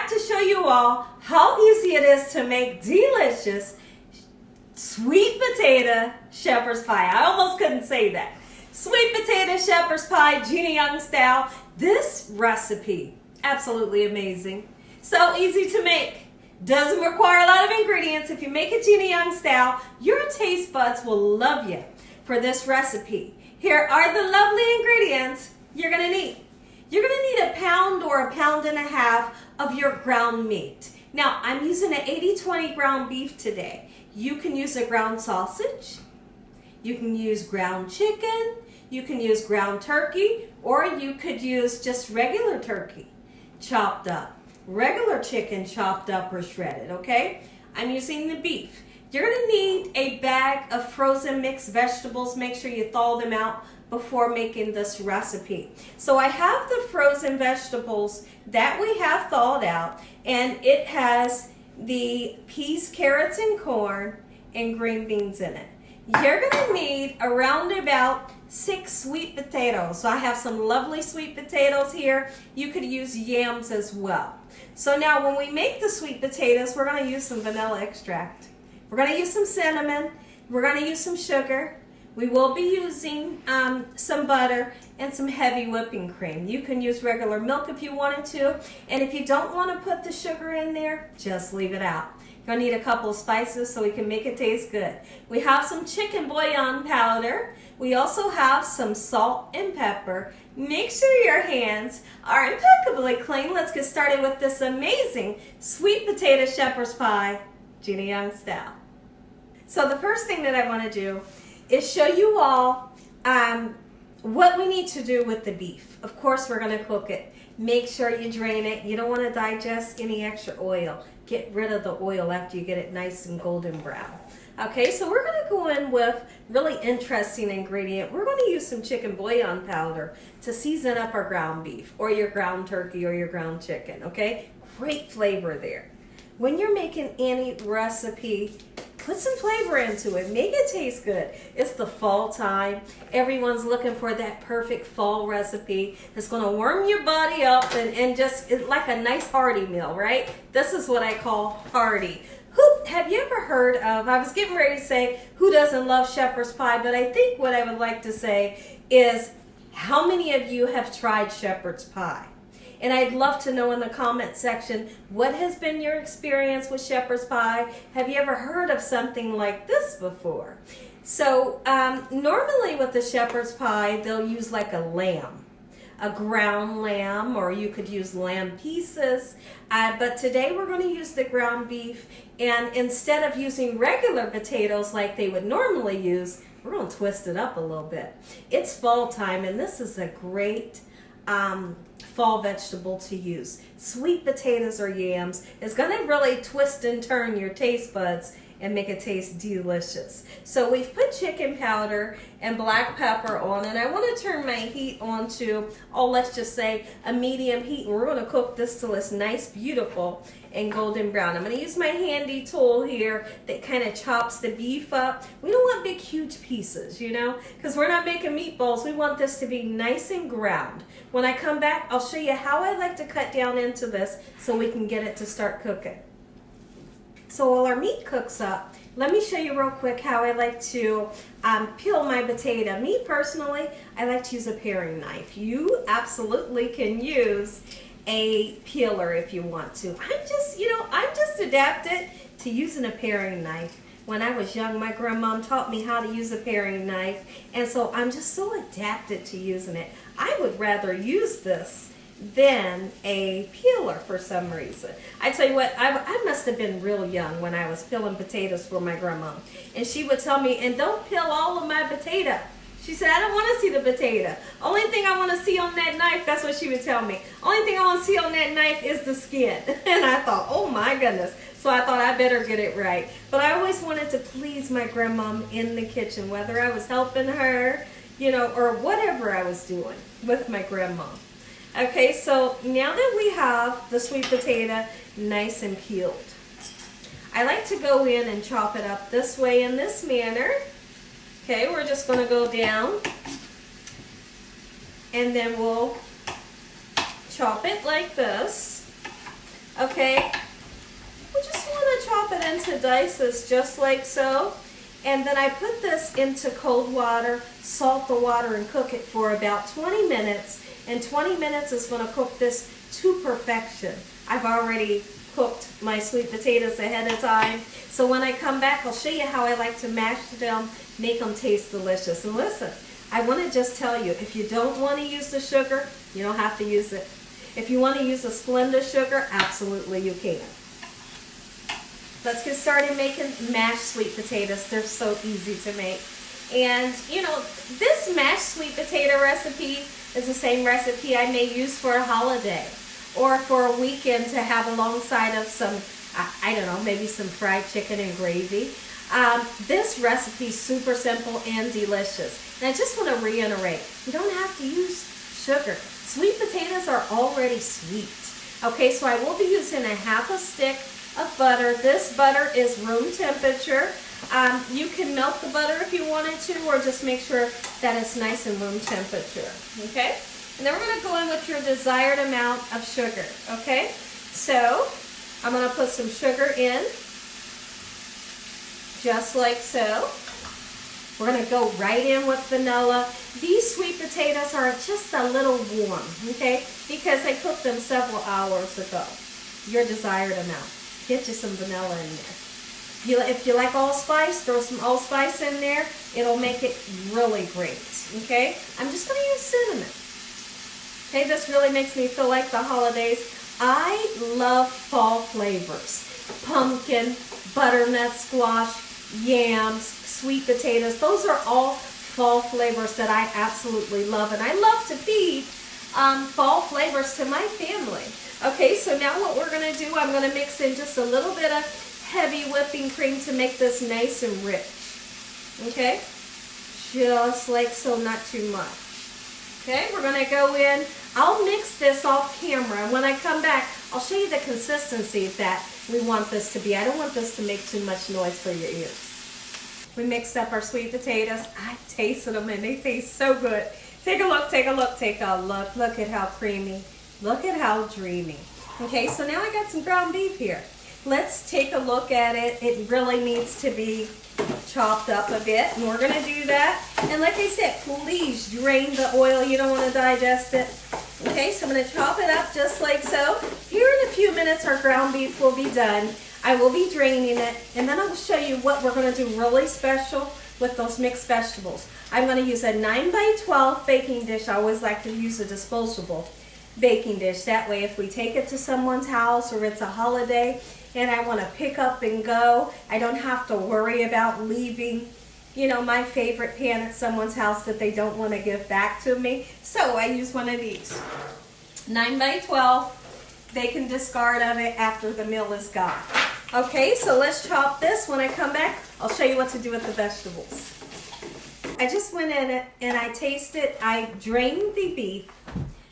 back to show you all how easy it is to make delicious sweet potato shepherd's pie. I almost couldn't say that. Sweet potato shepherd's pie, Gina Young style. This recipe, absolutely amazing. So easy to make. Doesn't require a lot of ingredients. If you make it Gina Young style, your taste buds will love you for this recipe. Here are the lovely ingredients you're going to need. You're going to need a pound or a pound and a half of your ground meat. Now, I'm using an 80-20 ground beef today. You can use a ground sausage. You can use ground chicken. You can use ground turkey, or you could use just regular turkey chopped up. Regular chicken chopped up or shredded, okay? I'm using the beef. You're going to need a bag of frozen mixed vegetables. Make sure you thaw them out before making this recipe. So I have the frozen vegetables that we have thawed out, and it has the peas, carrots, and corn and green beans in it. You're going to need around about 6 sweet potatoes. So I have some lovely sweet potatoes here. You could use yams as well. So now when we make the sweet potatoes, we're going to use some vanilla extract. We're going to use some cinnamon. We're going to use some sugar. We will be using some butter and some heavy whipping cream. You can use regular milk if you wanted to. And if you don't want to put the sugar in there, just leave it out. You're going to need a couple of spices so we can make it taste good. We have some chicken bouillon powder. We also have some salt and pepper. Make sure your hands are impeccably clean. Let's get started with this amazing sweet potato shepherd's pie, Gina Young style. So the first thing that I want to do is show you all what we need to do with the beef. Of course, we're going to cook it. Make sure you drain it. You don't want to digest any extra oil. Get rid of the oil after you get it nice and golden brown. Okay, so we're going to go in with really interesting ingredient. We're going to use some chicken bouillon powder to season up our ground beef or your ground turkey or your ground chicken, okay? Great flavor there. When you're making any recipe, put some flavor into it. Make it taste good. It's the fall time. Everyone's looking for that perfect fall recipe that's going to warm your body up and just it's like a nice hearty meal, right? This is what I call hearty. Have you ever heard of, I was getting ready to say, who doesn't love shepherd's pie, but I think what I would like to say is, how many of you have tried shepherd's pie? And I'd love to know in the comment section, what has been your experience with shepherd's pie? Have you ever heard of something like this before? So normally with the shepherd's pie, they'll use like a lamb, a ground lamb, or you could use lamb pieces. But today we're going to use the ground beef, and instead of using regular potatoes like they would normally use, we're going to twist it up a little bit. It's fall time, and this is a great fall vegetable to use. Sweet potatoes or yams is going to really twist and turn your taste buds and make it taste delicious. So we've put chicken powder and black pepper on, and I want to turn my heat on to, let's just say a medium heat, and we're going to cook this till it's nice, beautiful, and golden brown. I'm going to use my handy tool here that kind of chops the beef up. We don't want big, huge pieces, you know, because we're not making meatballs. We want this to be nice and ground. When I come back, I'll show you how I like to cut down into this so we can get it to start cooking. So while our meat cooks up, let me show you real quick how I like to peel my potato. Me personally, I like to use a paring knife. You absolutely can use a peeler if you want to. I'm just adapted to using a paring knife. When I was young, my grandma taught me how to use a paring knife, and so I'm just so adapted to using it. I would rather use this than a peeler for some reason. I tell you what, I must have been real young when I was peeling potatoes for my grandma. And she would tell me, and don't peel all of my potato. She said, I don't want to see the potato. Only thing I want to see on that knife, that's what she would tell me. Only thing I want to see on that knife is the skin. And I thought, oh my goodness. So I thought I better get it right. But I always wanted to please my grandma in the kitchen, whether I was helping her, you know, or whatever I was doing with my grandma. Okay, so now that we have the sweet potato nice and peeled, I like to go in and chop it up this way in this manner. Okay, we're just going to go down, and then we'll chop it like this. Okay. okay? We just want to chop it into dices just like so. And then I put this into cold water, salt the water, and cook it for about 20 minutes. And 20 minutes is going to cook this to perfection. I've already cooked my sweet potatoes ahead of time. So when I come back, I'll show you how I like to mash them, make them taste delicious. And listen, I want to just tell you, if you don't want to use the sugar, you don't have to use it. If you want to use a Splenda sugar, absolutely you can. Let's get started making mashed sweet potatoes. They're so easy to make. And you know, this mashed sweet potato recipe is the same recipe I may use for a holiday or for a weekend to have alongside of some, I don't know, maybe some fried chicken and gravy. This recipe is super simple and delicious. And I just want to reiterate, you don't have to use sugar. Sweet potatoes are already sweet. Okay, so I will be using a half a stick of butter. This butter is room temperature. You can melt the butter if you wanted to, or just make sure that it's nice and room temperature. Okay? And then we're going to go in with your desired amount of sugar. Okay? So, I'm going to put some sugar in, just like so. We're going to go right in with vanilla. These sweet potatoes are just a little warm, okay? Because I cooked them several hours ago. Your desired amount. Get you some vanilla in there. If you like allspice, throw some allspice in there. It'll make it really great, okay? I'm just going to use cinnamon. Okay, this really makes me feel like the holidays. I love fall flavors. Pumpkin, butternut squash, yams, sweet potatoes. Those are all fall flavors that I absolutely love. And I love to feed fall flavors to my family. Okay, so now what we're going to do, I'm going to mix in just a little bit of heavy whipping cream to make this nice and rich. Okay, just like so, not too much. Okay, we're going to go in. I'll mix this off camera, and when I come back, I'll show you the consistency that we want this to be. I don't want this to make too much noise for your ears. We mixed up our sweet potatoes. I tasted them, and they taste so good. Take a look, take a look, take a look. Look at how creamy. Look at how dreamy. Okay, so now I got some ground beef here. Let's take a look at it. It really needs to be chopped up a bit, and we're going to do that. And like I said, please drain the oil. You don't want to digest it. Okay, so I'm going to chop it up just like so. Here in a few minutes, our ground beef will be done. I will be draining it, and then I'll show you what we're going to do really special with those mixed vegetables. I'm going to use a 9x12 baking dish. I always like to use a disposable baking dish. That way, if we take it to someone's house or it's a holiday and I want to pick up and go, I don't have to worry about leaving, you know, my favorite pan at someone's house that they don't want to give back to me. So I use one of these. 9x12. They can discard of it after the meal is gone. Okay, so let's chop this. When I come back, I'll show you what to do with the vegetables. I just went in and I tasted, I drained the beef.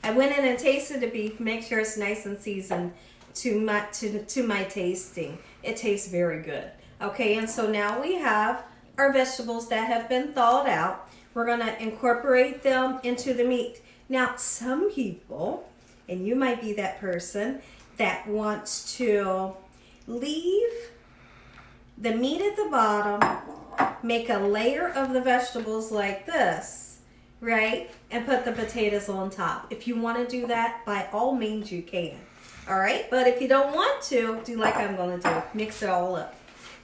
I went in and tasted the beef, make sure it's nice and seasoned to my tasting. It tastes very good. Okay, and so now we have our vegetables that have been thawed out. We're going to incorporate them into the meat. Now, some people, and you might be that person, that wants to leave the meat at the bottom, make a layer of the vegetables like this, right? And put the potatoes on top. If you want to do that, by all means you can. All right, but if you don't want to, do like I'm going to do. Mix it all up.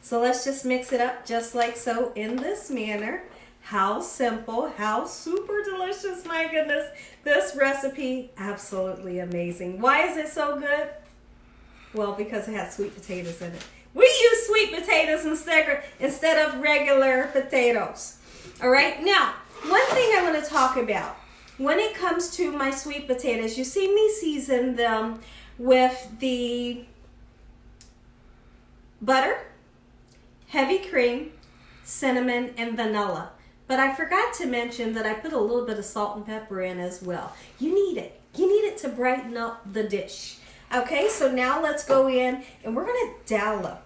So let's just mix it up just like so in this manner. How simple, how super delicious, my goodness. This recipe, absolutely amazing. Why is it so good? Well, because it has sweet potatoes in it. We use sweet potatoes instead of regular potatoes. All right, now, one thing I want to talk about. When it comes to my sweet potatoes, you see me season them with the butter, heavy cream, cinnamon, and vanilla. But I forgot to mention that I put a little bit of salt and pepper in as well. You need it. You need it to brighten up the dish. Okay, so now let's go in and we're going to dollop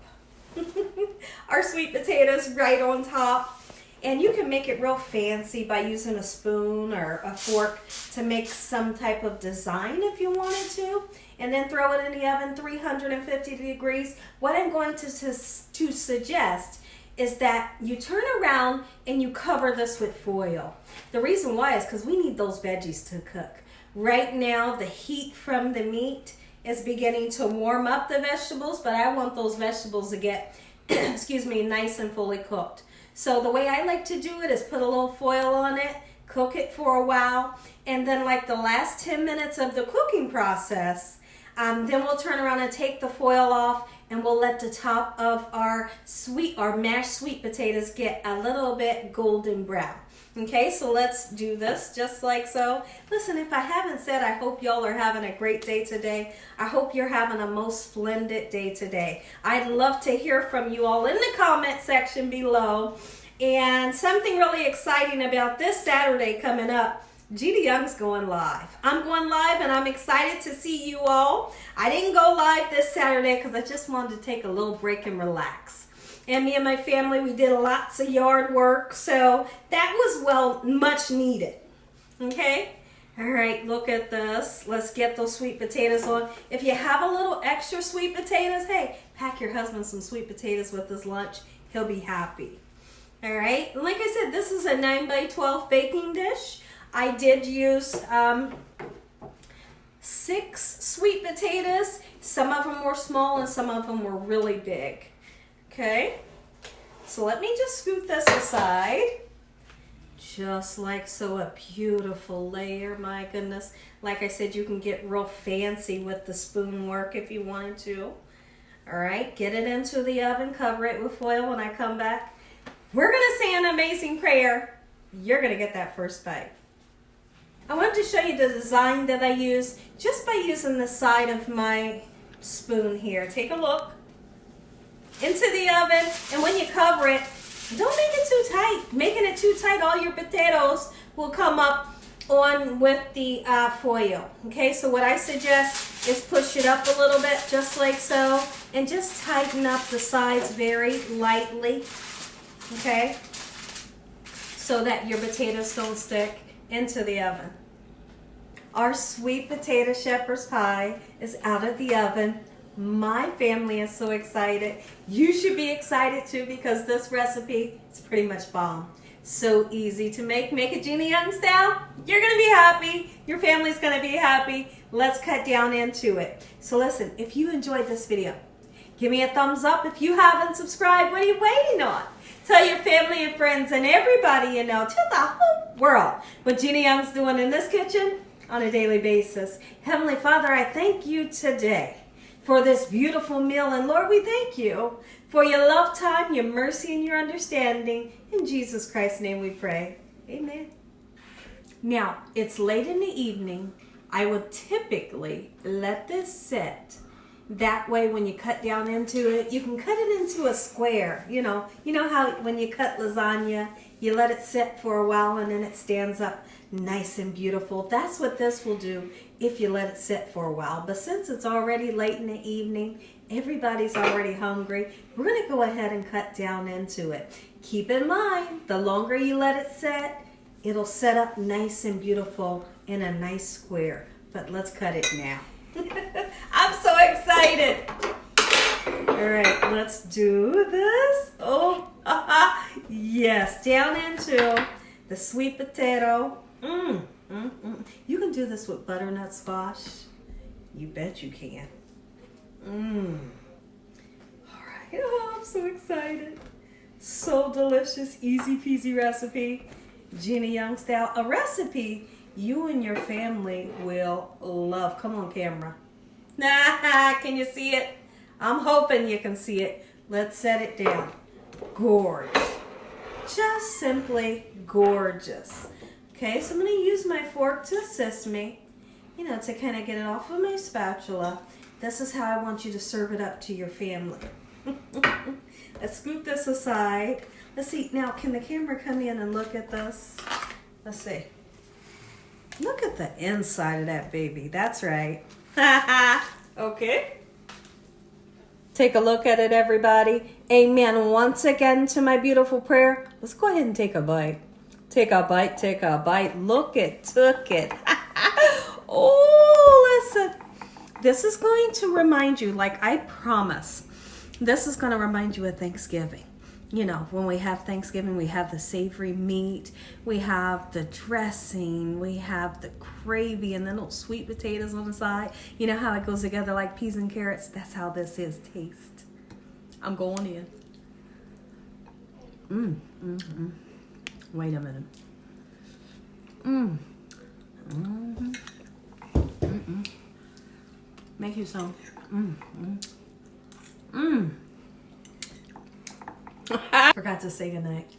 our sweet potatoes right on top. And you can make it real fancy by using a spoon or a fork to make some type of design if you wanted to. And then throw it in the oven 350 degrees. What I'm going to suggest is that you turn around and you cover this with foil. The reason why is because we need those veggies to cook. Right now, the heat from the meat is beginning to warm up the vegetables, but I want those vegetables to get, excuse me, nice and fully cooked. So the way I like to do it is put a little foil on it, cook it for a while, and then like the last 10 minutes of the cooking process, then we'll turn around and take the foil off, and we'll let the top of our mashed sweet potatoes get a little bit golden brown. Okay, so let's do this just like so. Listen, if I haven't said, I hope y'all are having a great day today. I hope you're having a most splendid day today. I'd love to hear from you all in the comment section below. And something really exciting about this Saturday coming up, Gina Young's going live. I'm going live and I'm excited to see you all. I didn't go live this Saturday because I just wanted to take a little break and relax. And me and my family, we did lots of yard work, so that was much needed. Okay? All right, look at this. Let's get those sweet potatoes on. If you have a little extra sweet potatoes, hey, pack your husband some sweet potatoes with his lunch. He'll be happy. All right, like I said, this is a 9x12 baking dish. I did use 6 sweet potatoes. Some of them were small and some of them were really big. Okay, so let me just scoot this aside. Just like so, a beautiful layer, my goodness. Like I said, you can get real fancy with the spoon work if you wanted to. All right, get it into the oven, cover it with foil. When I come back, we're gonna say an amazing prayer. You're gonna get that first bite. I wanted to show you the design that I use just by using the side of my spoon here. Take a look. Into the oven, and when you cover it, don't make it too tight. Making it too tight, all your potatoes will come up on with the foil. Okay, so what I suggest is push it up a little bit, just like so, and just tighten up the sides very lightly, okay, so that your potatoes don't stick into the oven. Our sweet potato shepherd's pie is out of the oven. My family is so excited. You should be excited too, because this recipe is pretty much bomb. So easy to make. Make it Gina Young style. You're going to be happy. Your family's going to be happy. Let's cut down into it. So listen, if you enjoyed this video, give me a thumbs up. If you haven't subscribed, what are you waiting on? Tell your family and friends and everybody you know, to the whole world, what Gina Young's doing in this kitchen on a daily basis. Heavenly Father, I thank you today for this beautiful meal. And Lord, we thank you for your love time, your mercy, and your understanding. In Jesus Christ's name we pray. Amen. Now, it's late in the evening. I would typically let this sit. That way, when you cut down into it, you can cut it into a square. You know how when you cut lasagna, you let it sit for a while and then it stands up nice and beautiful. That's what this will do if you let it sit for a while. But since it's already late in the evening, everybody's already hungry, we're going to go ahead and cut down into it. Keep in mind, the longer you let it sit, it'll set up nice and beautiful in a nice square. But let's cut it now. I'm so excited. All right, let's do this. Oh, yes, down into the sweet potato. You can do this with butternut squash. You bet you can. All right, oh, I'm so excited. So delicious, easy peasy recipe, Gina Young style. A recipe you and your family will love. Come on, camera. Can you see it? I'm hoping you can see it. Let's set it down. Gorgeous. Just simply gorgeous. Okay, so I'm going to use my fork to assist me, to kind of get it off of my spatula. This is how I want you to serve it up to your family. Let's scoop this aside. Let's see. Now, can the camera come in and look at this? Let's see. Look at the inside of that baby. That's right. Okay. Take a look at it, everybody. Amen. Once again to my beautiful prayer. Let's go ahead and take a bite. Take a bite, take a bite. Look it, took it. Oh, listen. This is going to remind you, like I promise, this is going to remind you of Thanksgiving. You know, when we have Thanksgiving, we have the savory meat, we have the dressing, we have the gravy, and then little sweet potatoes on the side. You know how it goes together like peas and carrots? That's how this is. Taste. I'm going in. Wait a minute. Make you some. Forgot to say goodnight.